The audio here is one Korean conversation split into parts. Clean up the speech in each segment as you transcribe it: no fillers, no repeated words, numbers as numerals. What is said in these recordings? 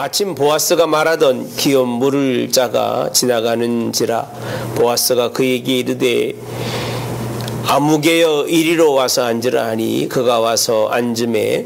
마침 보아스가 말하던 기업 물을 자가 지나가는지라 보아스가 그에게 이르되 아무개여 이리로 와서 앉으라 하니 그가 와서 앉음에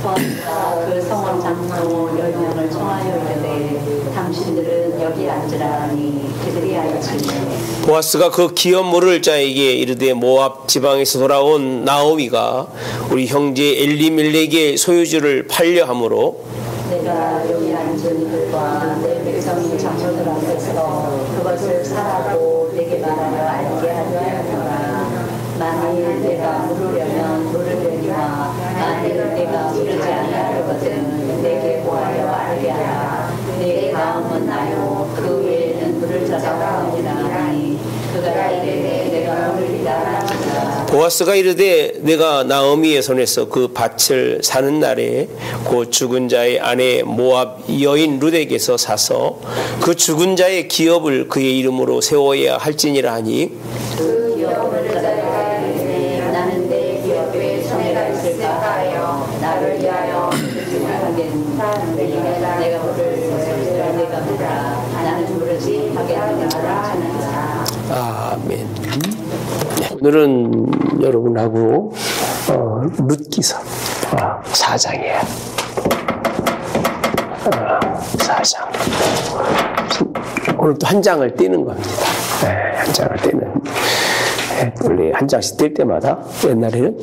보아스가 그 성원 장로 10명을 청하여 이르되 당신들은 여기 앉으라 하니 그들이 앉으니 보아스가 그 기업 물을 자에게 이르되 모압 지방에서 돌아온 나오미가 우리 형제 엘리멜렉의 소유주를 팔려 함으로 내가 여기 앉은 이들과 내 백성이 장로들 앞에서 그것을 사라고 내게 말하여 알게 하려 하노라. 만일 내가 물으려면 물으려니와 만일 내가 물으지 아니하려거든 내게 보하여 알게 하라. 내 마음은 나요 그 외에는 물을 자가 없느니라 하니 그가 이르되 내가 물으리라 하니라. 보아스가 이르되 내가 나오미의 손에서 그 밭을 사는 날에 곧 죽은 자의 아내 모압 여인 룻에게서 사서 그 죽은 자의 기업을 그의 이름으로 세워야 할지니라 하니 그 기업을 자가 이르되 나는 내 기업에 손해가 있을까 하여 나를 위하여 하겠노라. 내가 물을 내가 물으라 나는 물으지 하겠노라 하느니라. 아멘. 오늘은 여러분하고 룻기서 4장이에요. 4장. 오늘 또 한 장을 떼는 겁니다. 네, 한 장을 떼는. 원래 한 장씩 뗄 때마다 옛날에는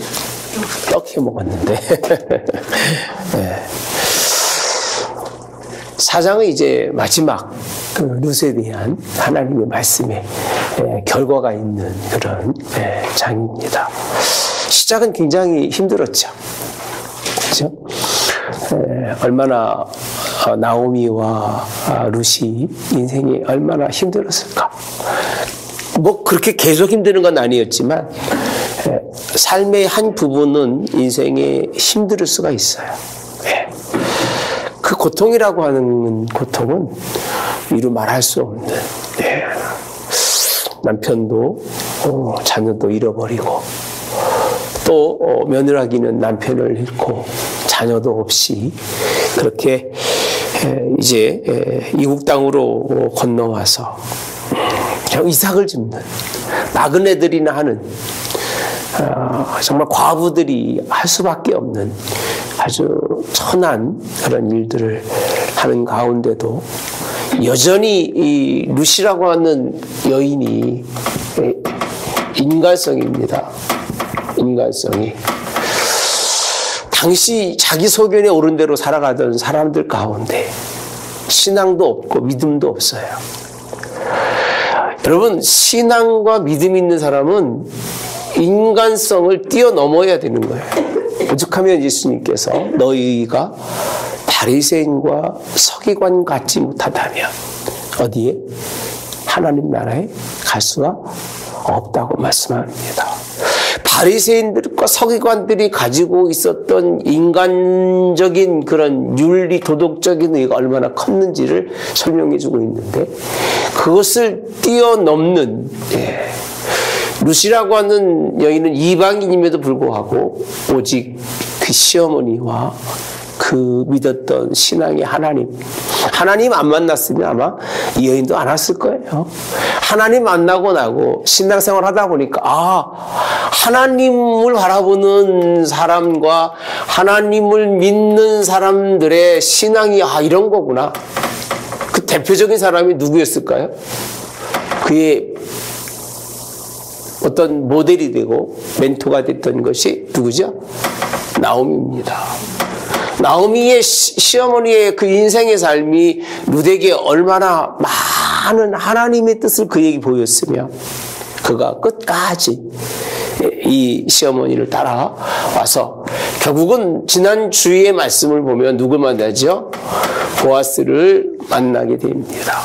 떡 해 먹었는데. 네. 4장은 이제 마지막 그 룻에 대한 하나님의 말씀에 결과가 있는 그런 장입니다. 시작은 굉장히 힘들었죠. 그렇죠? 얼마나 나오미와 룻이 인생이 얼마나 힘들었을까. 뭐 그렇게 계속 힘드는 건 아니었지만 삶의 한 부분은 인생에 힘들 수가 있어요. 그 고통이라고 하는 고통은 이루 말할 수 없는, 남편도 자녀도 잃어버리고 또 며느라기는 남편을 잃고 자녀도 없이 그렇게 이제 이국 땅으로 건너와서 이삭을 줍는 나그네들이나 하는 정말 과부들이 할 수밖에 없는 아주 천한 그런 일들을 하는 가운데도 여전히 이 룻이라고 하는 여인이 인간성입니다. 인간성이. 당시 자기 소견에 옳은 대로 살아가던 사람들 가운데 신앙도 없고 믿음도 없어요. 여러분, 신앙과 믿음 있는 사람은 인간성을 뛰어넘어야 되는 거예요. 오죽하면 예수님께서 너희가 바리새인과 서기관 같지 못하다면 어디에? 하나님 나라에 갈 수가 없다고 말씀합니다. 바리새인들과 서기관들이 가지고 있었던 인간적인 그런 윤리 도덕적인 의가 얼마나 컸는지를 설명해 주고 있는데 그것을 뛰어넘는 룻이라고 하는 여인은 이방인임에도 불구하고 오직 그 시어머니와 그 믿었던 신앙의 하나님 안 만났으면 아마 이 여인도 안 왔을 거예요. 하나님 만나고 나고 신앙생활 하다 보니까 하나님을 바라보는 사람과 하나님을 믿는 사람들의 신앙이 이런 거구나. 그 대표적인 사람이 누구였을까요? 그의 어떤 모델이 되고 멘토가 됐던 것이 누구죠? 나오미입니다. 나오미의 시어머니의 그 인생의 삶이 룻에게 얼마나 많은 하나님의 뜻을 그에게 보였으며 그가 끝까지 이 시어머니를 따라와서 결국은 지난 주의 말씀을 보면 누굴 만나죠? 보아스를 만나게 됩니다.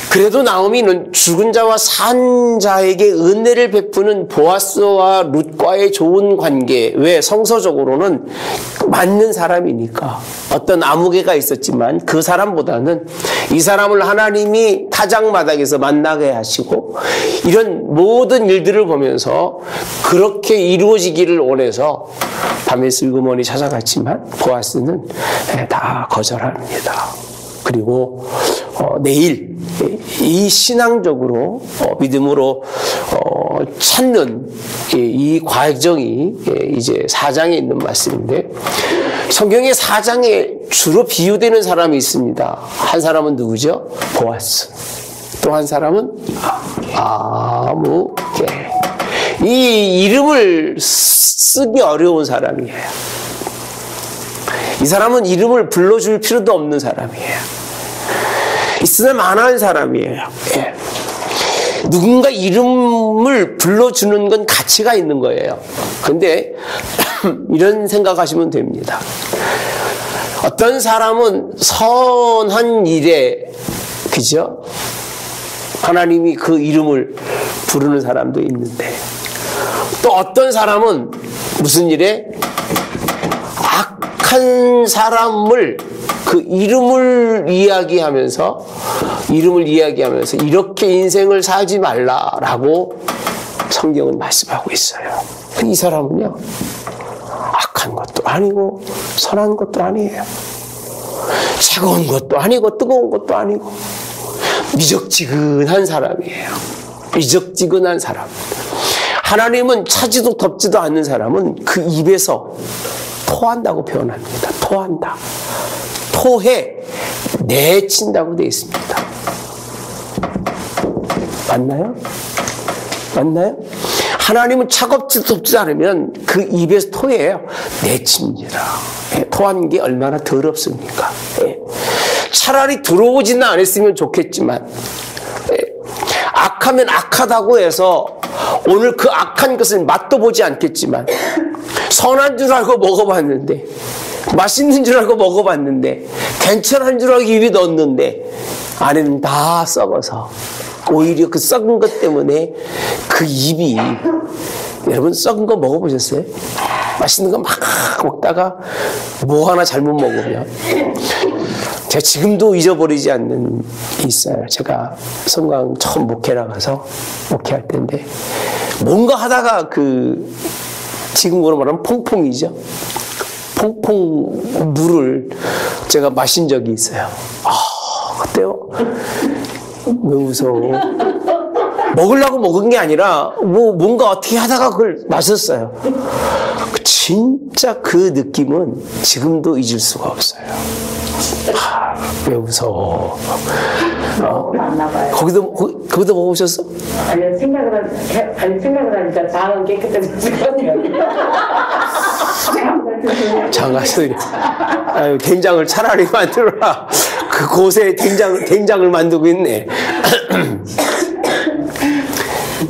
그래도 나오미는 죽은 자와 산 자에게 은혜를 베푸는 보아스와 룻과의 좋은 관계, 왜 성서적으로는 맞는 사람이니까 어떤 아무개가 있었지만 그 사람보다는 이 사람을 하나님이 타작마당에서 만나게 하시고 이런 모든 일들을 보면서 그렇게 이루어지기를 원해서 밤에 슬그머니 찾아갔지만 보아스는 다 거절합니다. 그리고 내일 이 신앙적으로 믿음으로 찾는 이 과정이 이제 4장에 있는 말씀인데, 성경의 4장에 주로 비유되는 사람이 있습니다. 한 사람은 누구죠? 보아스. 또 한 사람은 아무개. 이 이름을 쓰기 어려운 사람이에요. 이 사람은 이름을 불러줄 필요도 없는 사람이에요. 있으나 만한 사람이에요. 예. 누군가 이름을 불러주는 건 가치가 있는 거예요. 근데 이런 생각하시면 됩니다. 어떤 사람은 선한 일에, 그죠? 하나님이 그 이름을 부르는 사람도 있는데, 또 어떤 사람은 무슨 일에 악한 사람을 그 이름을 이야기하면서 이렇게 인생을 살지 말라라고 성경은 말씀하고 있어요. 이 사람은요, 악한 것도 아니고 선한 것도 아니에요. 차가운 것도 아니고 뜨거운 것도 아니고 미적지근한 사람이에요. 미적지근한 사람. 하나님은 차지도 덥지도 않는 사람은 그 입에서 토한다고 표현합니다. 토한다. 토해 내친다고 되어 있습니다. 맞나요? 맞나요? 하나님은 차갑지도 덥지도 않으면 그 입에서 토해요. 내칩니다. 토하는 게 얼마나 더럽습니까? 차라리 들어오지는 않았으면 좋겠지만, 악하면 악하다고 해서 오늘 그 악한 것을 맛도 보지 않겠지만, 선한 줄 알고 먹어봤는데, 맛있는 줄 알고 먹어봤는데, 괜찮은 줄 알고 입에 넣었는데 안에는 다 썩어서, 오히려 그 썩은 것 때문에 그 입이, 여러분 썩은 거 먹어보셨어요? 맛있는 거 막 먹다가 뭐 하나 잘못 먹으면, 제가 지금도 잊어버리지 않는 게 있어요. 제가 성강 처음 목회라 가서 목회할 때인데, 뭔가 하다가 지금으로 말하면 퐁퐁이죠. 퐁퐁 물을 제가 마신 적이 있어요. 그때요. 왜 무서워? 먹으려고 먹은 게 아니라 뭔가 어떻게 하다가 그걸 마셨어요. 진짜 그 느낌은 지금도 잊을 수가 없어요. 왜 무서워? 거기도 먹어보셨어? 아니요, 생각을 하니까 장은 깨끗해졌거든요. 장가들이, 아유, 된장을 차라리 만들어라. 그 곳에 된장을 만들고 있네.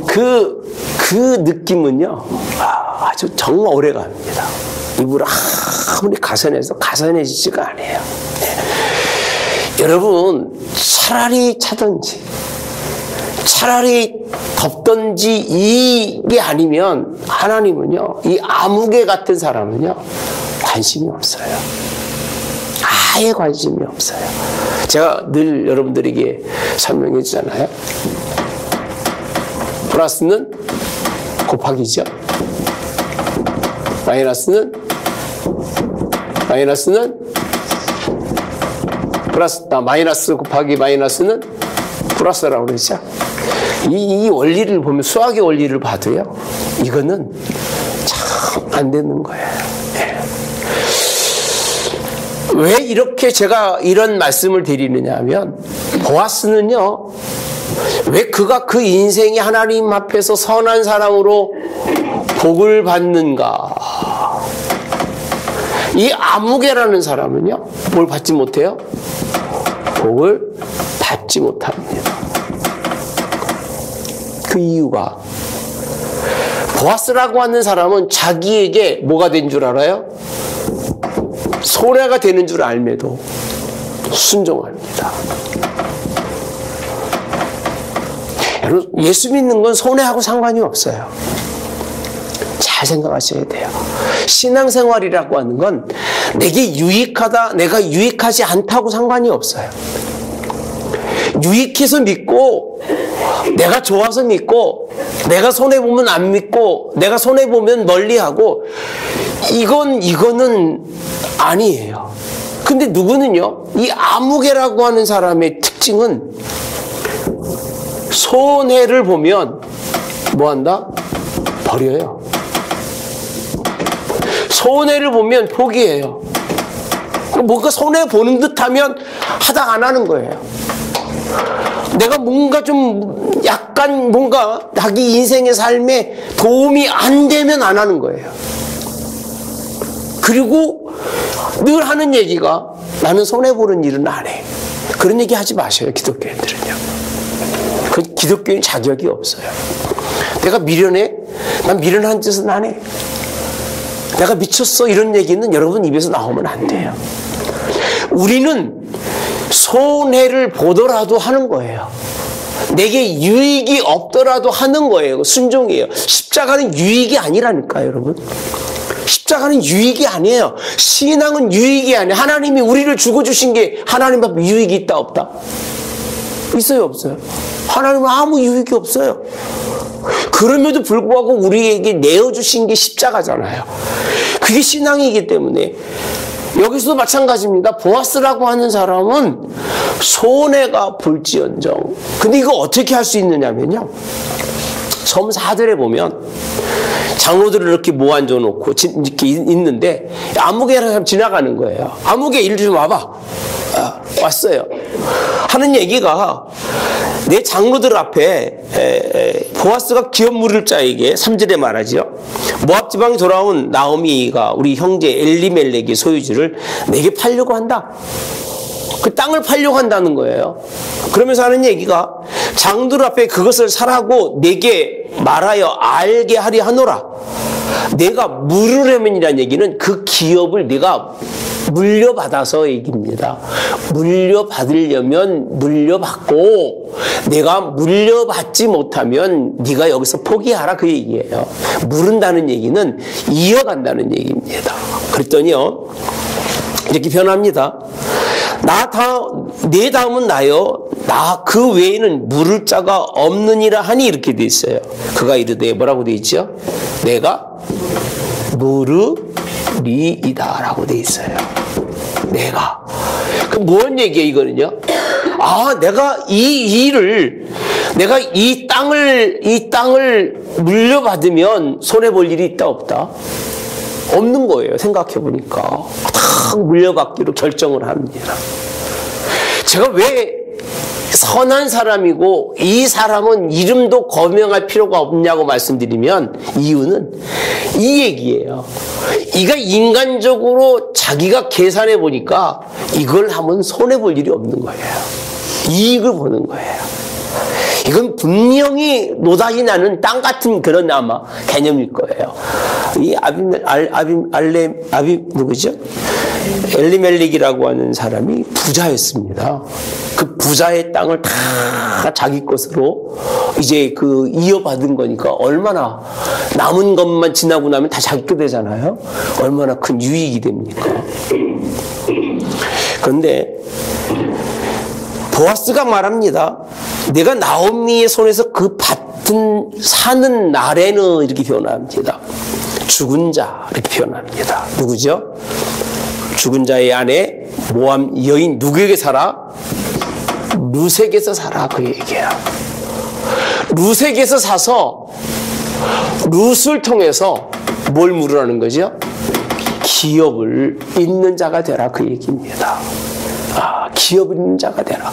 그 느낌은요, 아주 정말 오래 갑니다. 입을 아무리 가선해지지가 않아요. 여러분, 차라리 차든지, 차라리 덥든지 이게 아니면 하나님은요, 이 아무개 같은 사람은요, 관심이 없어요. 아예 관심이 없어요. 제가 늘 여러분들에게 설명해 주잖아요. 플러스는 곱하기죠. 마이너스는 플러스, 마이너스 곱하기 마이너스는 플러스라고 그러죠. 이 원리를 보면, 수학의 원리를 봐도요, 이거는 참 안 되는 거예요. 왜 이렇게 제가 이런 말씀을 드리느냐 하면, 보아스는요, 왜 그가 그 인생이 하나님 앞에서 선한 사람으로 복을 받는가? 이 아무개라는 사람은요, 뭘 받지 못해요? 복을 받지 못합니다. 그 이유가, 보아스라고 하는 사람은 자기에게 뭐가 된 줄 알아요? 손해가 되는 줄 알매도 순종합니다. 여러분, 예수 믿는 건 손해하고 상관이 없어요. 잘 생각하셔야 돼요. 신앙생활이라고 하는 건 내게 유익하다, 내가 유익하지 않다고 상관이 없어요. 유익해서 믿고, 내가 좋아서 믿고, 내가 손해보면 안 믿고, 내가 손해보면 멀리하고, 이거는 아니에요. 근데 누구는요, 이 아무개라고 하는 사람의 특징은 손해를 보면 뭐 한다? 버려요. 손해를 보면 포기해요. 뭔가 손해 보는 듯 하면 하다 안 하는 거예요. 내가 뭔가 좀 약간 뭔가 자기 인생의 삶에 도움이 안 되면 안 하는 거예요. 그리고 늘 하는 얘기가 나는 손해보는 일은 안 해. 그런 얘기 하지 마셔요, 기독교인들은요. 그 기독교인 자격이 없어요. 내가 미련해? 난 미련한 짓은 안 해. 내가 미쳤어? 이런 얘기는 여러분 입에서 나오면 안 돼요. 우리는 손해를 보더라도 하는 거예요. 내게 유익이 없더라도 하는 거예요. 순종이에요. 십자가는 유익이 아니라니까요, 여러분. 십자가는 유익이 아니에요. 신앙은 유익이 아니에요. 하나님이 우리를 죽어주신 게 하나님 앞에 유익이 있다 없다? 있어요 없어요? 하나님은 아무 유익이 없어요. 그럼에도 불구하고 우리에게 내어주신 게 십자가잖아요. 그게 신앙이기 때문에 여기서도 마찬가지입니다. 보아스라고 하는 사람은 손해가 볼지언정. 근데 이거 어떻게 할 수 있느냐면요, 섬 4절에 보면 장로들을 이렇게 모아 앉아놓고 이렇게 있는데 아무개라는 사람 지나가는 거예요. 아무개 이리 좀 와봐. 왔어요. 하는 얘기가 내 장로들 앞에 보아스가 기업 물을 자에게 3절에 말하지요. 모압 지방에 돌아온 나오미가 우리 형제 엘리멜렉의 소유지를 내게 팔려고 한다. 그 땅을 팔려고 한다는 거예요. 그러면서 하는 얘기가 장로들 앞에 그것을 사라고 내게 말하여 알게 하려 하노라. 내가 물으려면이라는 얘기는 그 기업을 내가 물려받아서 얘기입니다. 물려받으려면 물려받고 내가 물려받지 못하면 네가 여기서 포기하라, 그 얘기예요. 물은다는 얘기는 이어간다는 얘기입니다. 그랬더니요, 이렇게 변합니다. 내 다음은 나요. 나 그 외에는 물을 자가 없느니라 하니, 이렇게 돼 있어요. 그가 이르되 뭐라고 돼 있죠? 내가 물으리이다 라고 돼 있어요. 내가. 그 뭔 얘기예요, 이거는요? 내가 내가 이 땅을 물려받으면 손해볼 일이 있다 없다? 없는 거예요. 생각해 보니까 다 물려받기로 결정을 합니다. 제가 왜 선한 사람이고 이 사람은 이름도 거명할 필요가 없냐고 말씀드리면 이유는 이 얘기예요. 이가 인간적으로 자기가 계산해 보니까 이걸 하면 손해볼 일이 없는 거예요. 이익을 보는 거예요. 이건 분명히 노다지 나는 땅 같은 그런 아마 개념일 거예요. 이 누구죠? 엘리멜렉이라고 하는 사람이 부자였습니다. 그 부자의 땅을 다 자기 것으로 이제 이어받은 거니까 얼마나 남은 것만 지나고 나면 다 자기 거 되잖아요. 얼마나 큰 유익이 됩니까? 그런데 보아스가 말합니다. 내가 나오미의 손에서 그 밭은 사는 날에는, 이렇게 표현합니다. 죽은 자, 이렇게 표현합니다. 누구죠? 죽은 자의 아내 모압 여인 누구에게 살아? 루색에서 살아, 그 얘기야. 루색에서 사서 룻을 통해서 뭘 물으라는 거죠? 기업을 잇는 자가 되라, 그 얘기입니다. 기업을 잇는 자가 되라.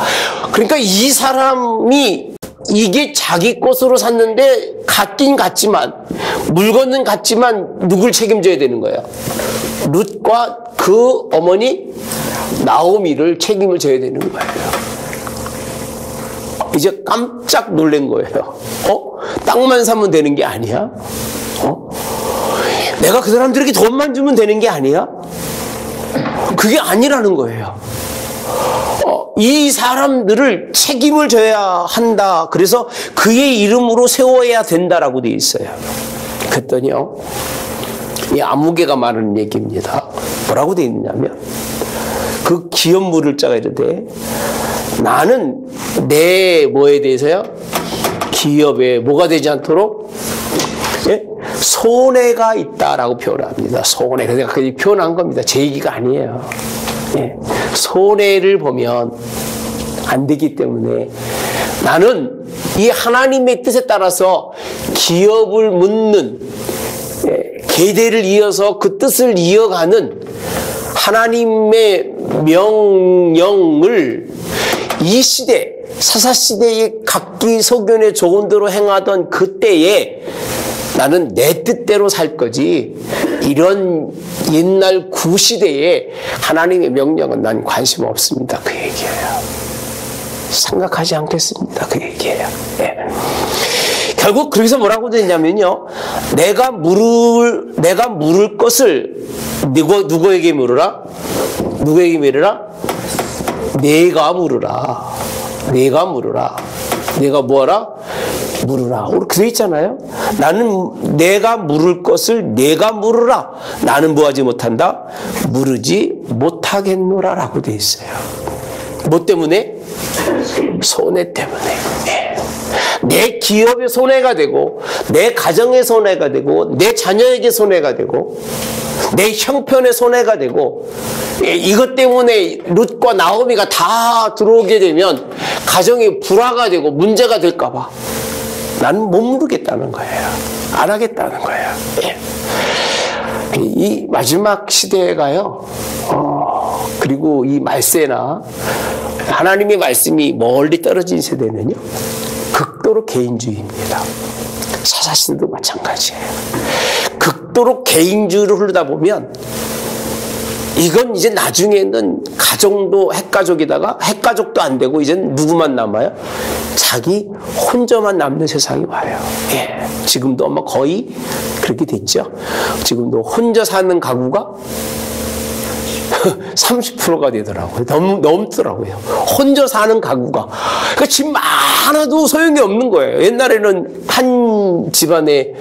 그러니까 이 사람이 이게 자기 것으로 샀는데 같긴 같지만, 물건은 같지만 누굴 책임져야 되는 거예요? 룻과 그 어머니 나오미를 책임을 져야 되는 거예요. 이제 깜짝 놀란 거예요. 땅만 사면 되는 게 아니야? 내가 그 사람들에게 돈만 주면 되는 게 아니야? 그게 아니라는 거예요. 이 사람들을 책임을 져야 한다. 그래서 그의 이름으로 세워야 된다라고 되어 있어요. 그랬더니요, 이 아무개가 말하는 얘기입니다. 뭐라고 되어 있느냐면, 그 기업 물을 자가 이르되 나는 내 뭐에 대해서요? 기업에 뭐가 되지 않도록 손해가 있다라고 표현합니다. 손해. 그래서 그냥 표현한 겁니다. 제 얘기가 아니에요. 예. 손해를 보면 안 되기 때문에 나는 이 하나님의 뜻에 따라서 기업을 묻는, 계대를 이어서 그 뜻을 이어가는 하나님의 명령을 이 시대, 사사시대의 각기 소견에 좋은 대로 행하던 그때에 나는 내 뜻대로 살 거지, 이런 옛날 구시대에 하나님의 명령은 난 관심 없습니다. 그 얘기예요. 생각하지 않겠습니다. 그 얘기예요. 예. 결국 거기서 뭐라고 되냐면요, 내가 물을 것을 누구에게 물으라? 누구에게 물으라? 내가 물으라. 내가 물으라. 내가 뭐하라? 물으라. 그렇게 되어 있잖아요. 나는 내가 물을 것을 내가 물으라. 나는 뭐하지 못한다? 물으지 못하겠노라 라고 되어 있어요. 뭐 때문에? 손해 때문에. 예. 내 기업에 손해가 되고, 내 가정에 손해가 되고, 내 자녀에게 손해가 되고, 내 형편에 손해가 되고, 이것 때문에 룻과 나오미가 다 들어오게 되면 가정이 불화가 되고 문제가 될까봐 나는 못 물으겠다는 거예요. 안 하겠다는 거예요. 예. 이 마지막 시대가요, 그리고 이 말세나 하나님의 말씀이 멀리 떨어진 세대는요, 극도로 개인주의입니다. 사사시대도 마찬가지예요. 극도로 개인주의로 흐르다 보면 이건 이제 나중에는 가정도 핵가족이다가 핵가족도 안 되고 이제는 누구만 남아요? 자기 혼자만 남는 세상이 와요. 예. 지금도 아마 거의 그렇게 됐죠. 지금도 혼자 사는 가구가 30%가 되더라고요. 넘더라고요. 혼자 사는 가구가. 그러니까 집 많아도 소용이 없는 거예요. 옛날에는 한 집안에,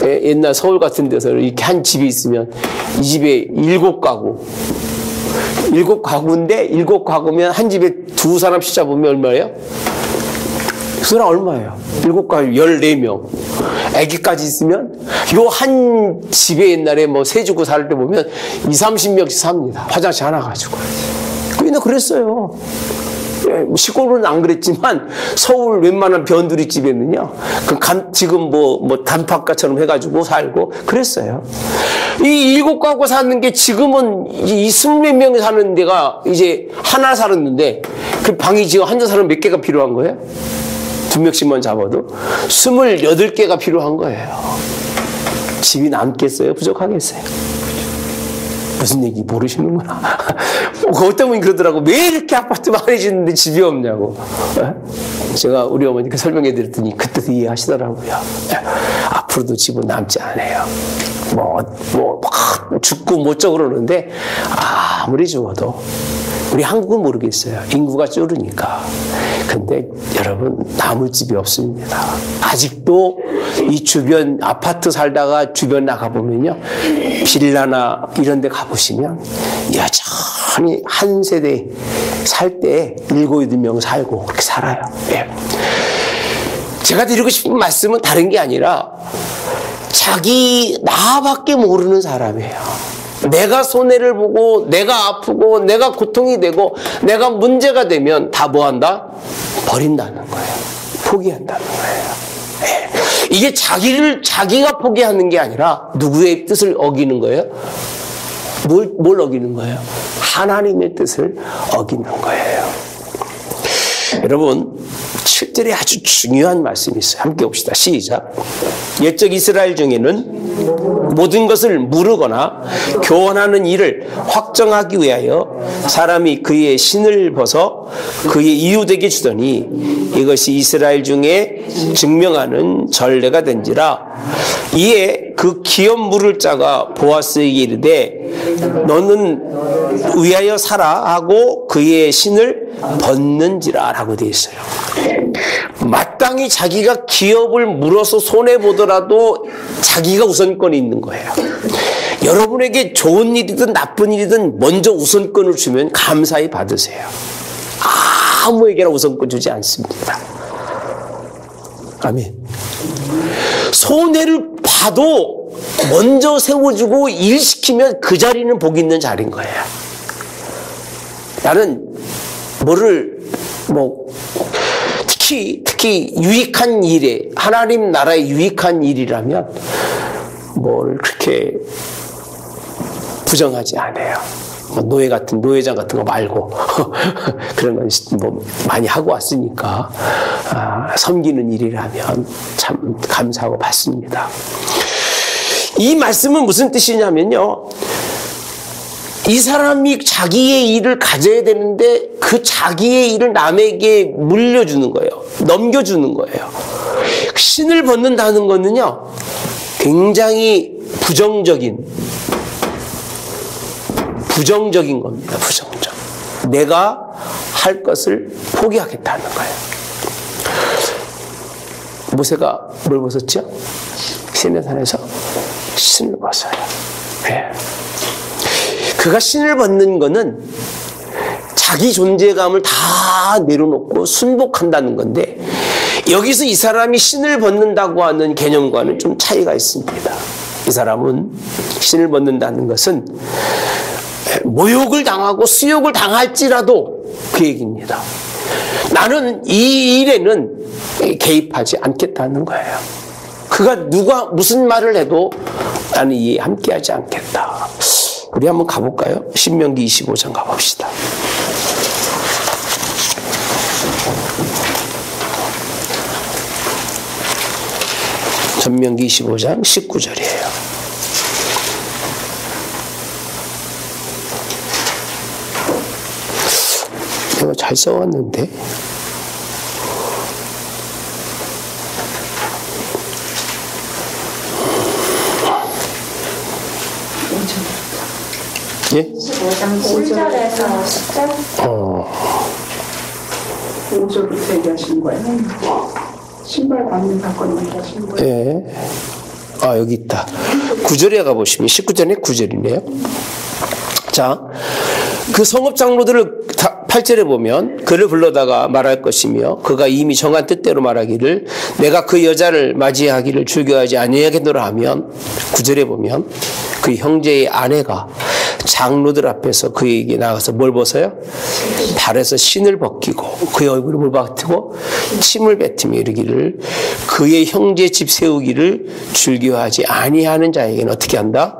옛날 서울 같은 데서 이렇게 한 집이 있으면 이 집에 7가구. 7가구인데 7가구면 한 집에 2사람씩 잡으면 얼마예요? 그 사람 얼마예요? 7가구 14명. 애기까지 있으면 요 한 집에 옛날에 뭐 세 주고 살 때 보면 20-30명씩 삽니다. 화장실 하나 가지고. 그냥 그랬어요. 시골은 안 그랬지만 서울 웬만한 변두리 집에는요, 지금 뭐 단팥가처럼 해가지고 살고 그랬어요. 이 7가구 사는 게 지금은 이 20몇 명이 사는 데가 이제 하나 살았는데 그 방이 지금 혼자 사는 몇 개가 필요한 거예요? 2명씩만 잡아도 28개가 필요한 거예요. 집이 남겠어요? 부족하겠어요? 무슨 얘기 모르시는구나. 어떤 분이 그러더라고. 왜 이렇게 아파트 많이 짓는데 집이 없냐고. 제가 우리 어머니께 설명해 드렸더니 그때도 이해하시더라고요. 앞으로도 집은 남지 않아요. 죽고 못져 그러는데 아무리 죽어도 우리 한국은 모르겠어요. 인구가 줄으니까. 근데 여러분, 남을 집이 없습니다. 아직도 이 주변 아파트 살다가 주변 나가보면요, 빌라나 이런 데 가보시면 여전히 한 세대 살 때 7-8명 살고 그렇게 살아요. 예. 제가 드리고 싶은 말씀은 다른 게 아니라 나밖에 모르는 사람이에요. 내가 손해를 보고 내가 아프고 내가 고통이 되고 내가 문제가 되면 다 뭐한다? 버린다는 거예요. 포기한다는 거예요. 네. 이게 자기가 포기하는 게 아니라 누구의 뜻을 어기는 거예요? 뭘 어기는 거예요? 하나님의 뜻을 어기는 거예요. 여러분, 7절에 아주 중요한 말씀이 있어요. 함께 봅시다. 시작. 옛적 이스라엘 중에는 모든 것을 물으거나 교환하는 일을 확정하기 위하여 사람이 그의 신을 벗어 그의 이웃에게 주더니 이것이 이스라엘 중에 증명하는 전례가 된지라. 이에 그 기업 물을 자가 보아스에게 이르되 너는 위하여 사라 하고 그의 신을 벗는지라 라고 되어 있어요. 마땅히 자기가 기업을 물어서 손해보더라도 자기가 우선권이 있는 거예요. 여러분에게 좋은 일이든 나쁜 일이든 먼저 우선권을 주면 감사히 받으세요. 아무에게나 우선권 주지 않습니다. 아멘. 손해를 봐도 먼저 세워주고 일시키면 그 자리는 복 있는 자리인 거예요. 나는 특히 유익한 일에, 하나님 나라의 유익한 일이라면 뭘 그렇게 부정하지 않아요. 노예장 같은 거 말고 그런 건 많이 하고 왔으니까 섬기는 일이라면 참 감사하고 받습니다. 이 말씀은 무슨 뜻이냐면요, 이 사람이 자기의 일을 가져야 되는데 그 자기의 일을 남에게 물려주는 거예요. 넘겨주는 거예요. 신을 벗는다는 거는요, 굉장히 부정적인 겁니다. 부정적. 내가 할 것을 포기하겠다는 거예요. 모세가 뭘 벗었죠? 시내산에서 신을 벗어요. 네. 그가 신을 벗는 거는 자기 존재감을 다 내려놓고 순복한다는 건데, 여기서 이 사람이 신을 벗는다고 하는 개념과는 좀 차이가 있습니다. 이 사람은 신을 벗는다는 것은 모욕을 당하고 수욕을 당할지라도 그 얘기입니다. 나는 이 일에는 개입하지 않겠다는 거예요. 그가 누가 무슨 말을 해도 나는 이에 함께하지 않겠다. 우리 한번 가볼까요? 신명기 25장 가봅시다. 신명기 25장 19절이에요. 내가 잘 써왔는데. 예? 15장 7절에서 10절? 5절부터 얘기하신 거예요. 신발 받는 사건 얘기하신 거예요. 예. 여기 있다. 9절에 가보시면 19절에 9절이네요. 자, 그 성읍 장로들을 8절에 보면 그를 불러다가 말할 것이며 그가 이미 정한 뜻대로 말하기를 내가 그 여자를 맞이하기를 즐겨하지 아니하겠노라 하면, 9절에 보면 그 형제의 아내가 장로들 앞에서 그에게 나가서 뭘 벗어요? 발에서 신을 벗기고 그의 얼굴을 물박히고 침을 뱉으며 이르기를 그의 형제 집 세우기를 즐겨하지 아니하는 자에게는 어떻게 한다?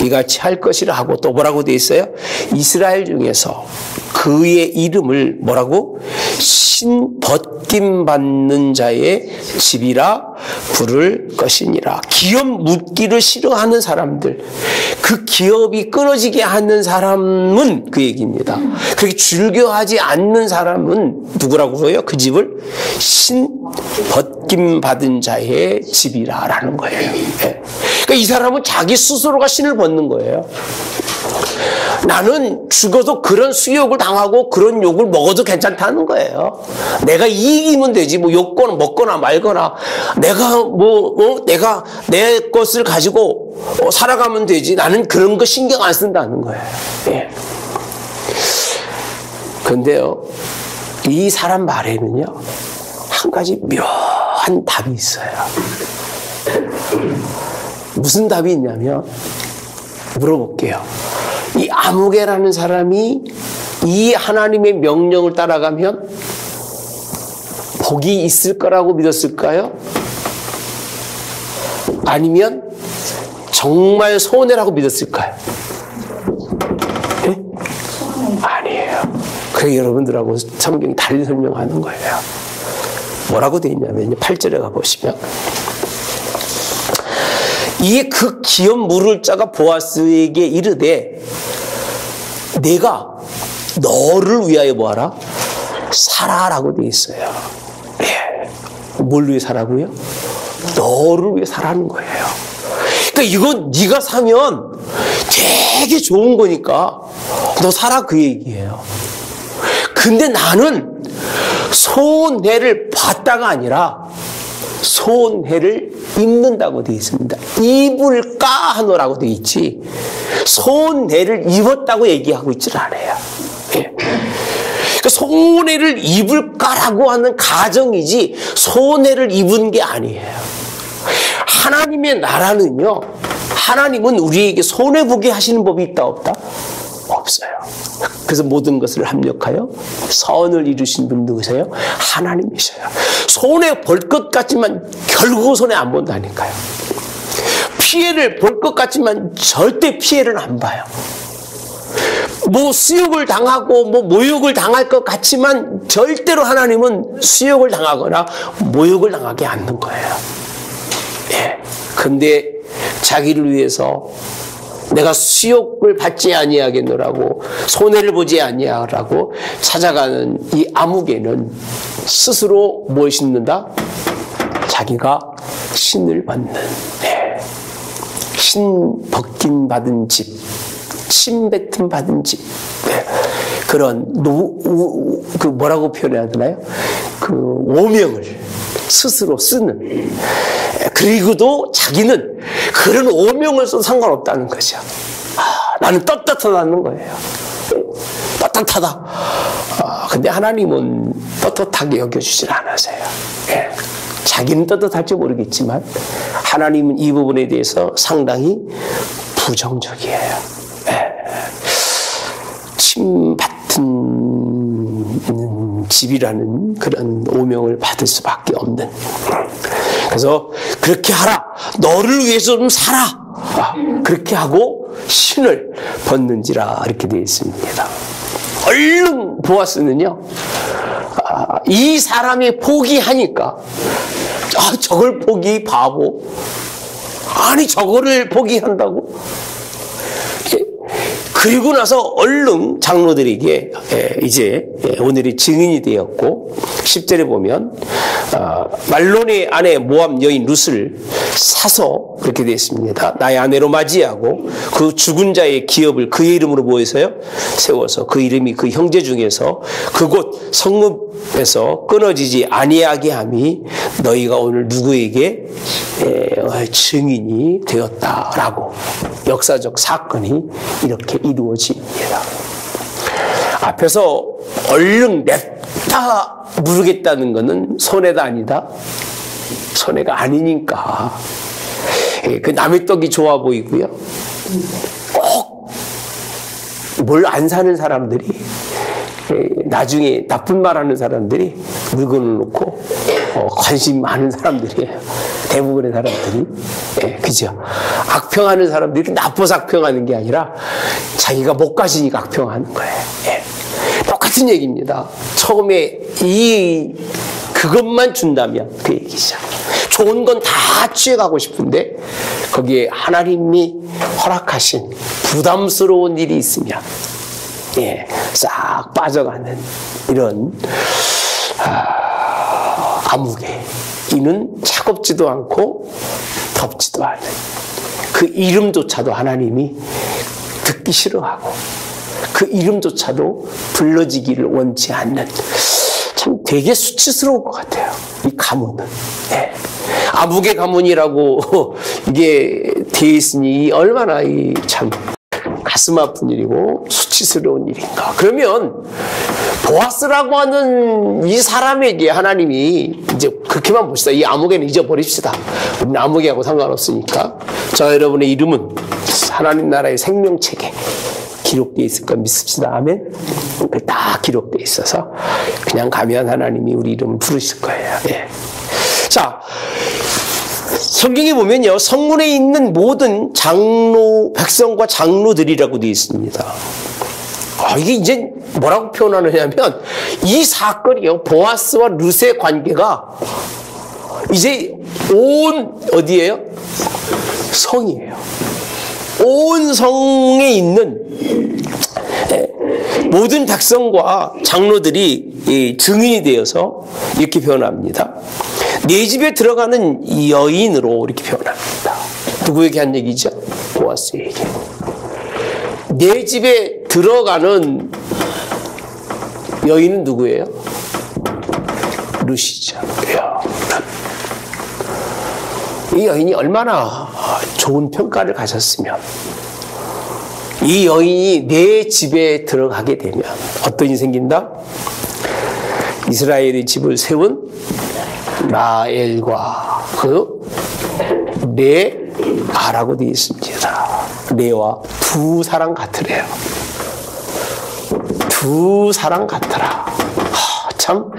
이같이 할 것이라 하고, 또 뭐라고 되어 있어요? 이스라엘 중에서 그의 이름을 뭐라고? 신 벗김 받는 자의 집이라 부를 것이니라. 기업 묻기를 싫어하는 사람들, 그 기업이 끊어지게 하는 사람은 그 얘기입니다. 그렇게 즐겨하지 않는 사람은 누구라고 해요? 그 집을 신 벗김 받은 자의 집이라라는 거예요. 네. 그러니까 이 사람은 자기 스스로가 신을 벗는 거예요. 나는 죽어도 그런 수욕을 당하고 그런 욕을 먹어도 괜찮다는 거예요. 내가 이익이면 되지, 욕거나 먹거나 말거나, 내가 내 것을 가지고 살아가면 되지. 나는 그런 거 신경 안 쓴다는 거예요. 예. 근데요, 이 사람 말에는요, 한 가지 묘한 답이 있어요. 무슨 답이 있냐면, 물어볼게요. 이 아무개라는 사람이 이 하나님의 명령을 따라가면 복이 있을 거라고 믿었을까요? 아니면 정말 손해라고 믿었을까요? 네? 아니에요. 그래서 여러분들하고 성경이 달리 설명하는 거예요. 뭐라고 되어 있냐면 8절에 가보시면 이에 그 기업 물을 자가 보아스에게 이르되 내가 너를 위하여 뭐하라? 살아라고 되어 있어요. 예. 뭘 위해 살아고요? 너를 위해 살아는 거예요. 그러니까 이건 네가 사면 되게 좋은 거니까 너 살아, 그 얘기예요. 근데 나는 손해를 봤다가 아니라 손해를 입는다고 되어 있습니다. 입을 까하노라고 되어 있지 손해를 입었다고 얘기하고 있질 않아요. 예. 그러니까 손해를 입을 까라고 하는 가정이지 손해를 입은 게 아니에요. 하나님의 나라는요, 하나님은 우리에게 손해보게 하시는 법이 있다 없다? 없어요. 그래서 모든 것을 합력하여 선을 이루신 분 누구세요? 하나님이셔요. 손해 볼 것 같지만 결국 손해 안 본다니까요. 피해를 볼 것 같지만 절대 피해를 안 봐요. 뭐 수욕을 당하고 뭐 모욕을 당할 것 같지만 절대로 하나님은 수욕을 당하거나 모욕을 당하게 않는 거예요. 예. 근데 자기를 위해서 내가 수욕을 받지 아니하겠노라고, 손해를 보지 아니하라고 찾아가는 이 아무개는 스스로 뭘 신는다? 자기가 신을 받는, 신 벗김 받은 집, 침뱉음 받은 집, 그런 그 뭐라고 표현해야 되나요? 그 오명을 스스로 쓰는, 그리고도 자기는 그런 오명을 써도 상관없다는 거죠. 나는 떳떳하다는 거예요. 떳떳하다. 근데 하나님은 떳떳하게 여겨주질 않으세요. 예. 자기는 떳떳할지 모르겠지만 하나님은 이 부분에 대해서 상당히 부정적이에요. 예. 침 받은 집이라는 그런 오명을 받을 수밖에 없는. 그래서 그렇게 하라. 너를 위해서 좀 살아. 그렇게 하고 신을 벗는지라 이렇게 되어 있습니다. 얼른 보아스는요, 이 사람이 포기하니까, 저걸 포기 바보. 아니 저거를 포기한다고? 그리고 나서 얼른 장로들에게 이제 오늘의 증인이 되었고, 10절에 보면 말론의 아내 모압 여인 룻을 사서 그렇게 되어 있습니다. 나의 아내로 맞이하고 그 죽은 자의 기업을 그의 이름으로 모여서요 세워서 그 이름이 그 형제 중에서 그곳 성읍에서 끊어지지 아니하게 함이 너희가 오늘 누구에게 증인이 되었다라고 역사적 사건이 이렇게 이루어집니다. 앞에서 얼른 냅다 모르겠다는 것은 손해가 아니다. 손해가 아니니까. 그 남의 떡이 좋아 보이고요. 꼭 뭘 안 사는 사람들이, 나중에 나쁜 말 하는 사람들이 물건을 놓고 관심 많은 사람들이에요. 대부분의 사람들이. 그죠? 악평하는 사람들이 나빠서 악평하는 게 아니라 자기가 못 가시니까 악평하는 거예요. 똑같은 얘기입니다. 처음에 그것만 준다면 그 얘기죠. 좋은 건 다 취해가고 싶은데 거기에 하나님이 허락하신 부담스러운 일이 있으면 싹 빠져가는 이런 아무개. 이는 차갑지도 않고 덥지도 않은 그 이름조차도 하나님이 듣기 싫어하고 그 이름조차도 불러지기를 원치 않는, 참 되게 수치스러울 것 같아요. 이 가문은. 아무개 가문이라고 이게 돼 있으니 얼마나 참 가슴 아픈 일이고 수치스러운 일인가. 그러면 보아스라고 하는 이 사람에게 하나님이 이제 그렇게만 봅시다. 이 아무개는 잊어버립시다. 우리는 아무개하고 상관없으니까. 저 여러분의 이름은 하나님 나라의 생명책에 기록되어 있을 거 믿습시다. 아멘. 딱 기록되어 있어서 그냥 가면 하나님이 우리 이름을 부르실 거예요. 자, 성경에 보면요, 성문에 있는 모든 장로, 백성과 장로들이라고 되어 있습니다. 이게 이제 뭐라고 표현하느냐면, 이 사건이요, 보아스와 룻의 관계가 이제 온 어디예요? 성이에요. 온 성에 있는 모든 백성과 장로들이 증인이 되어서 이렇게 표현합니다. 내 집에 들어가는 여인으로 이렇게 표현합니다. 누구에게 한 얘기죠? 보아스에게. 내 집에 들어가는 여인은 누구예요? 룻이죠. 이 여인이 얼마나 좋은 평가를 가졌으면, 이 여인이 내 집에 들어가게 되면 어떤 일이 생긴다? 이스라엘의 집을 세운 라엘과 그 레아라고 되어 있습니다. 레와 두 사람 같으래요. 두 사람 같더라. 참,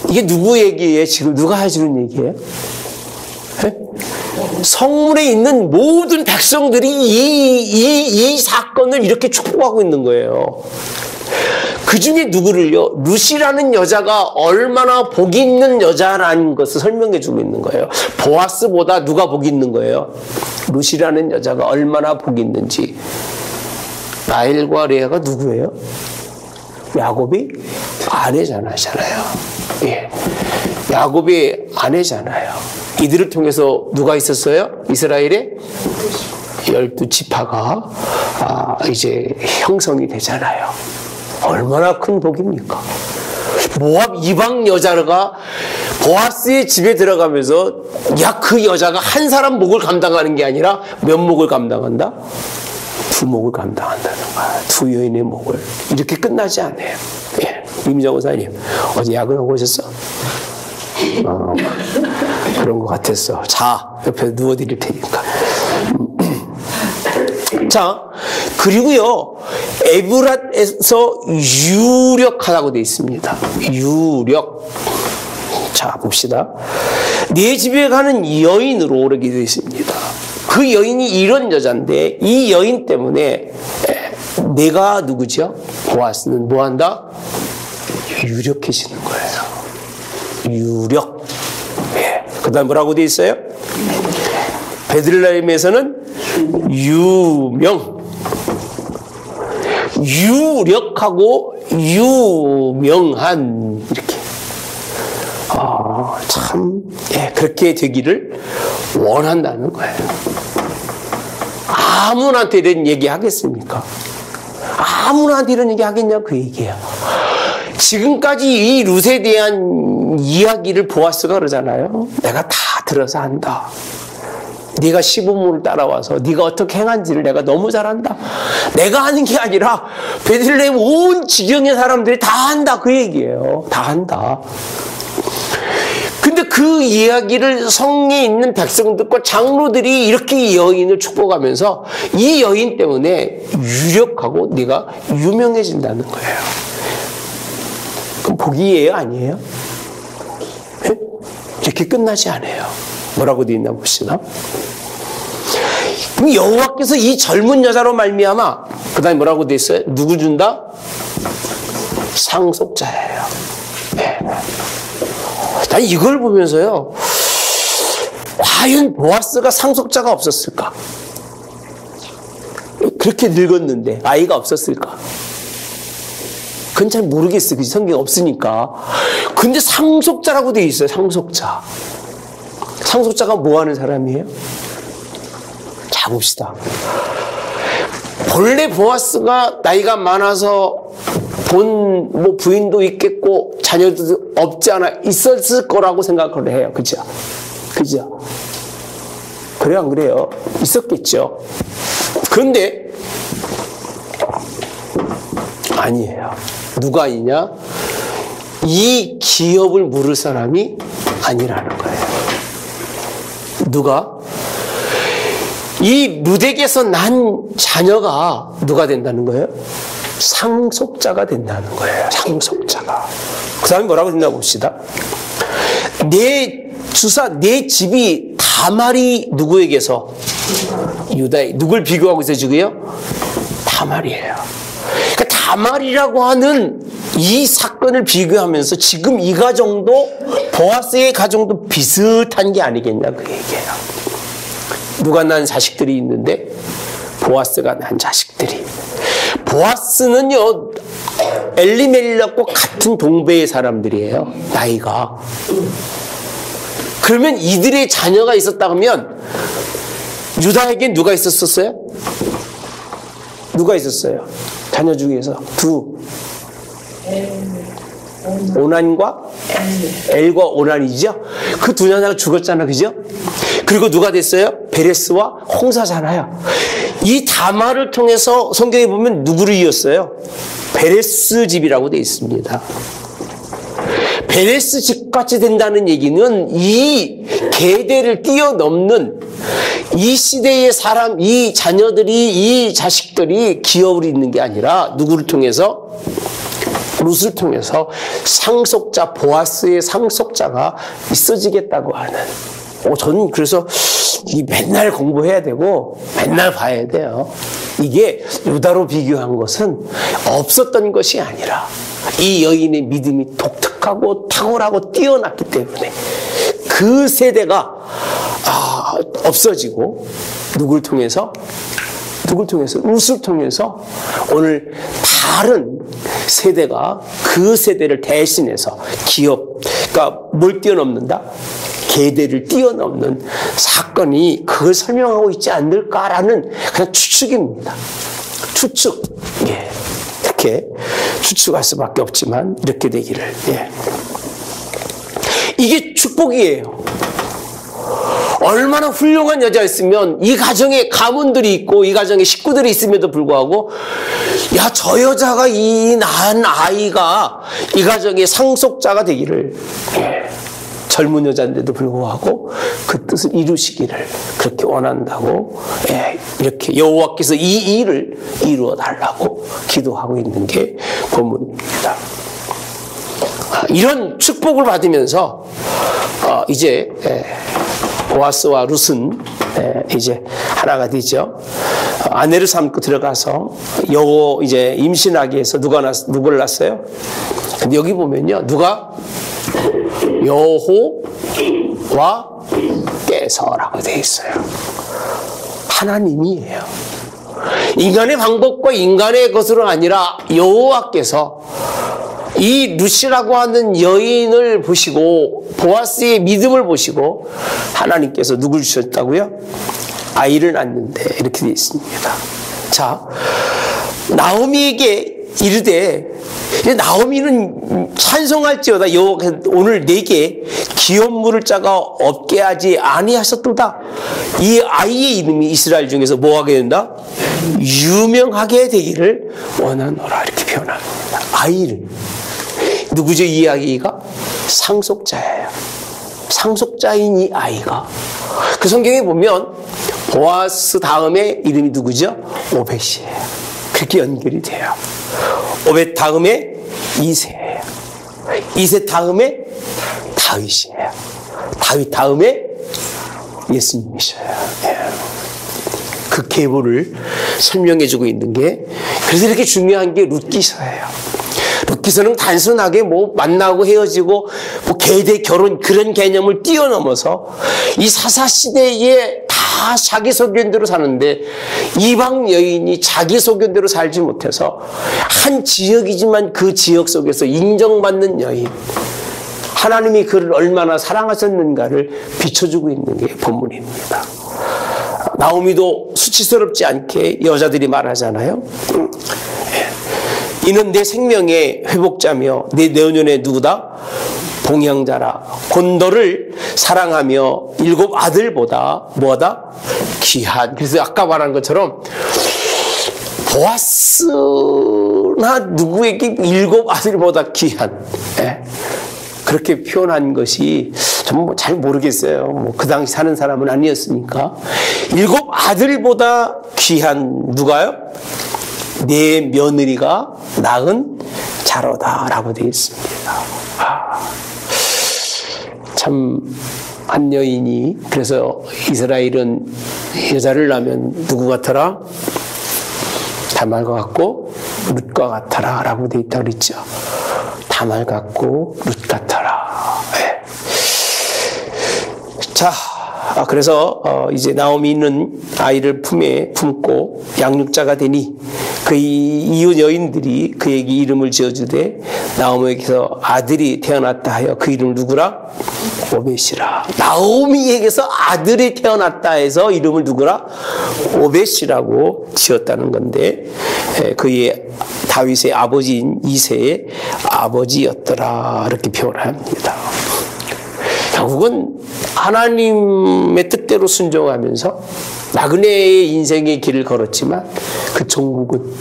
이게 누구 얘기예요? 지금 누가 해주는 얘기예요? 네? 성문에 있는 모든 백성들이 이 사건을 이렇게 촉구하고 있는 거예요. 그 중에 누구를요? 룻이라는 여자가 얼마나 복이 있는 여자라는 것을 설명해 주고 있는 거예요. 보아스보다 누가 복이 있는 거예요? 룻이라는 여자가 얼마나 복이 있는지. 라헬과 레아가 누구예요? 야곱이 아내잖아요. 예. 야곱이 아내잖아요. 이들을 통해서 누가 있었어요? 이스라엘의 12지파가 이제 형성이 되잖아요. 얼마나 큰 복입니까? 모압 이방 여자가 보아스의 집에 들어가면서 그 여자가 한 사람 목을 감당하는 게 아니라 몇 목을 감당한다? 두 목을 감당한다는 거야. 두 여인의 목을. 이렇게 끝나지 않아요. 예. 임정호 사님, 어제 야근하고 오셨어? 그런 것 같았어. 자, 옆에 누워드릴 테니까. 자, 그리고요, 에브랏에서 유력하다고 되어 있습니다. 유력. 자, 봅시다. 네 집에 가는 여인으로 오르게 되어 있습니다. 그 여인이 이런 여자인데, 이 여인 때문에 내가 누구죠? 보아스는 뭐 한다? 유력해지는 거예요. 유력. 예. 그 다음 뭐라고 되어 있어요? 베들레헴에서는 유명. 유력하고 유명한. 이렇게. 참, 예, 그렇게 되기를 원한다는 거예요. 아무나한테 이런 얘기 하겠습니까? 아무나한테 이런 얘기 하겠냐? 그 얘기야. 지금까지 이 룻에 대한 이야기를 보아스가 그러잖아요. 내가 다 들어서 한다. 네가 시부모를 따라와서 네가 어떻게 행한지를 내가 너무 잘 안다. 내가 하는 게 아니라 베들레헴 온 지경의 사람들이 다 한다. 그 얘기예요. 다 한다. 근데 그 이야기를 성에 있는 백성들과 장로들이 이렇게 이 여인을 축복하면서 이 여인 때문에 유력하고 네가 유명해진다는 거예요. 그럼 복이에요? 아니에요? 네? 이렇게 끝나지 않아요. 뭐라고 되어 있나 봅시다. 그럼 여호와께서 이 젊은 여자로 말미암아 그 다음에 뭐라고 되어 있어요? 누구 준다? 상속자예요. 네. 난 이걸 보면서요, 과연 보아스가 상속자가 없었을까? 그렇게 늙었는데 아이가 없었을까? 그건 잘 모르겠어. 그 성경 없으니까. 근데 상속자라고 되어 있어요. 상속자. 상속자가 뭐 하는 사람이에요? 자, 봅시다. 본래 보아스가 나이가 많아서 뭐 부인도 있겠고 자녀도 없지 않아 있었을 거라고 생각을 해요. 그죠? 그죠? 그래요, 안 그래요? 있었겠죠. 그런데 아니에요. 누가 아니냐? 이 기업을 물을 사람이 아니라는 거예요. 누가? 이 룻에게서 난 자녀가 누가 된다는 거예요? 상속자가 된다는 거예요. 상속자가. 그 다음에 뭐라고 된다고 봅시다. 내 집이 다말이 누구에게서? 유다에. 누굴 비교하고 있어요, 지금요? 다말이에요. 그러니까 다말이라고 하는 이 사건을 비교하면서 지금 이 가정도 보아스의 가정도 비슷한 게 아니겠냐, 그 얘기예요. 누가 낳은 자식들이 있는데 보아스가 낳은 자식들이. 보아스는요, 엘리멜렉과 같은 동배의 사람들이에요. 나이가. 그러면 이들의 자녀가 있었다 하면 유다에게 누가 있었어요? 누가 있었어요? 자녀 중에서 두. 오난과 엘과 오난이죠. 그 두 자녀가 죽었잖아, 그죠? 그리고 누가 됐어요? 베레스와 홍사잖아요. 이 다말을 통해서 성경에 보면 누구를 이었어요? 베레스 집이라고 되어 있습니다. 베레스 집같이 된다는 얘기는 이 계대를 뛰어넘는 이 시대의 사람, 이 자녀들이, 이 자식들이 기업을 잇는 게 아니라 누구를 통해서? 룻을 통해서 상속자, 보아스의 상속자가 있어지겠다고 하는. 저는 그래서 맨날 공부해야 되고 맨날 봐야 돼요. 이게 유다로 비교한 것은 없었던 것이 아니라 이 여인의 믿음이 독특하고 탁월하고 뛰어났기 때문에 그 세대가 없어지고 누굴 통해서? 룻을 통해서 오늘 다른 세대가 그 세대를 대신해서 기업, 그러니까 뭘 뛰어넘는다? 계대를 뛰어넘는 사건이 그걸 설명하고 있지 않을까라는 그냥 추측입니다. 추측. 예. 이렇게 추측할 수밖에 없지만 이렇게 되기를. 예. 이게 축복이에요. 얼마나 훌륭한 여자였으면 이 가정에 가문들이 있고 이 가정에 식구들이 있음에도 불구하고 야, 저 여자가 이 낳은 아이가 이 가정의 상속자가 되기를. 예. 젊은 여자인데도 불구하고 그 뜻을 이루시기를 그렇게 원한다고 이렇게 여호와께서 이 일을 이루어 달라고 기도하고 있는 게 본문입니다. 이런 축복을 받으면서 이제 보아스와 룻은 이제 하나가 되죠. 아내를 삼고 들어가서 이제 임신하기 위해서 누구를 낳았어요? 근데 여기 보면요, 누가 여호와께서라고 되어 있어요. 하나님이에요. 인간의 방법과 인간의 것으로 아니라 여호와께서 이 룻이라고 하는 여인을 보시고 보아스의 믿음을 보시고 하나님께서 누굴 주셨다고요? 아이를 낳는데 이렇게 되어 있습니다. 자, 나오미에게 이르되 나오미는 찬송할지어다 여호와께서 오늘 내게 기업 물을 자가 없게 하지 아니하셨도다. 이 아이의 이름이 이스라엘 중에서 뭐하게 된다? 유명하게 되기를 원하노라. 이렇게 표현합니다. 아이를. 누구죠? 이 아이가? 상속자예요. 상속자인 이 아이가. 그 성경에 보면 보아스 다음에 이름이 누구죠? 오벳이에요. 그렇게 연결이 돼요. 오벳 다음에 이새예요. 이새 다음에 다윗이에요. 다윗 다음에 예수님이셔요. 예. 그 계보를 설명해주고 있는 게, 그래서 이렇게 중요한 게 룻기서예요. 룻기서는 단순하게 만나고 헤어지고 계대 결혼 그런 개념을 뛰어넘어서 이 사사시대에 다 자기 소견대로 사는데 이방 여인이 자기 소견대로 살지 못해서 한 지역이지만 그 지역 속에서 인정받는 여인, 하나님이 그를 얼마나 사랑하셨는가를 비춰주고 있는 게 본문입니다. 나오미도 수치스럽지 않게 여자들이 말하잖아요. 이는 내 생명의 회복자며 내 내년의 누구다? 봉양자라. 곤도를 사랑하며 7 아들보다 뭐하다? 귀한. 그래서 아까 말한 것처럼 보아스나 누구에게 7 아들보다 귀한. 그렇게 표현한 것이 전 잘 모르겠어요. 그 당시 사는 사람은 아니었으니까. 7 아들보다 귀한 누가요? 내 며느리가 낳은 자로다라고 되어 있습니다. 참, 한 여인이, 그래서 이스라엘은 여자를 낳으면 누구 같아라? 다말과 같고 룻과 같아라 라고 되어 있다고 그랬죠. 다말 같고 룻 같아라. 네. 자, 그래서 이제 나오미는 아이를 품에 품고 양육자가 되니 그 이웃 여인들이 그에게 이름을 지어주되 나오미에게서 아들이 태어났다 하여 그 이름을 누구라? 오벳이라. 나오미에게서 아들이 태어났다 해서 이름을 누구라? 오벳이라고 지었다는 건데 그의 다윗의 아버지인 이새의 아버지였더라 이렇게 표현합니다. 결국은 하나님의 뜻대로 순종하면서 나그네의 인생의 길을 걸었지만 그 종국은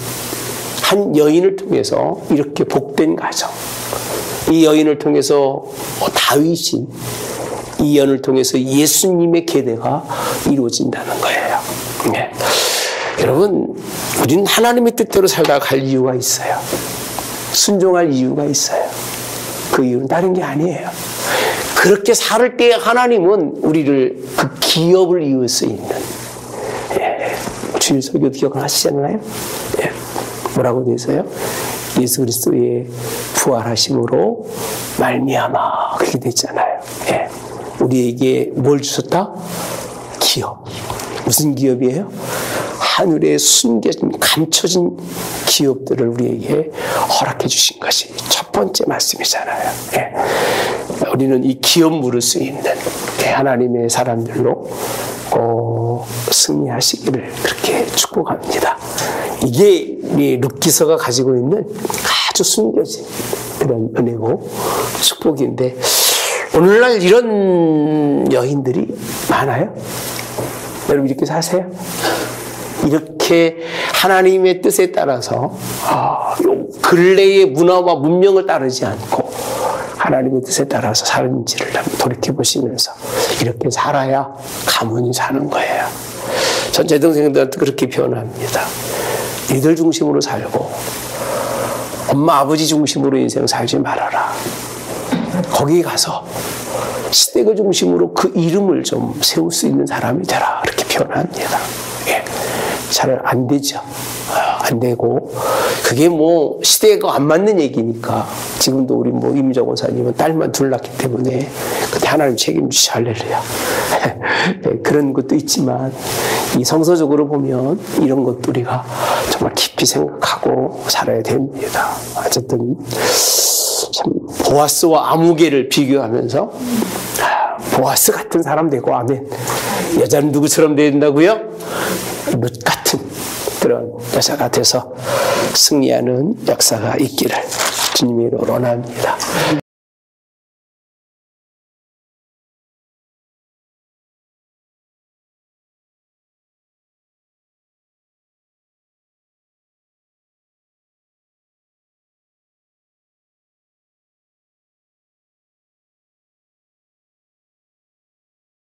한 여인을 통해서 이렇게 복된 가정, 이 여인을 통해서 다윗이 이 이 연을 통해서 예수님의 계대가 이루어진다는 거예요. 네. 여러분, 우리는 하나님의 뜻대로 살다가 갈 이유가 있어요. 순종할 이유가 있어요. 그 이유는 다른 게 아니에요. 그렇게 살 때 하나님은 우리를 그 기업을 이을 수 있는, 주일 설교 기억하시잖아요. 뭐라고 되어서요? 예수 그리스도의 부활하심으로 말미암아 그렇게 됐잖아요. 우리에게 뭘 주셨다? 기업. 무슨 기업이에요? 하늘에 숨겨진 감춰진 기업들을 우리에게 허락해 주신 것이 첫 번째 말씀이잖아요. 우리는 이 기업 물을 수 있는 하나님의 사람들로 승리하시기를 그렇게 축복합니다. 이게 룻기서가 가지고 있는 아주 숨겨진 그런 은혜고 축복인데, 오늘날 이런 여인들이 많아요. 여러분 이렇게 사세요? 이렇게 하나님의 뜻에 따라서 근래의 문화와 문명을 따르지 않고 하나님의 뜻에 따라서 사는지를 한번 돌이켜보시면서 이렇게 살아야 가문이 사는 거예요. 전 제 동생들한테 그렇게 표현합니다. 니들 중심으로 살고 엄마 아버지 중심으로 인생 살지 말아라. 거기 가서 시댁을 중심으로 그 이름을 좀 세울 수 있는 사람이 되라. 그렇게 표현합니다. 잘 안 되죠. 안 되고, 그게 뭐 시대가 안 맞는 얘기니까. 지금도 우리 뭐 임정 원사님은 딸만 둘 낳기 때문에 그때 하나님 책임지시 할렐루야. 그런 것도 있지만, 이 성서적으로 보면 이런 것도 우리가 정말 깊이 생각하고 살아야 됩니다. 어쨌든 참 보아스와 아무개를 비교하면서 보아스 같은 사람 되고, 아멘. 여자는 누구처럼 되야 된다고요? 룻 같은 그런 여자가 돼서 승리하는 역사가 있기를 주님의 이름으로 원합니다.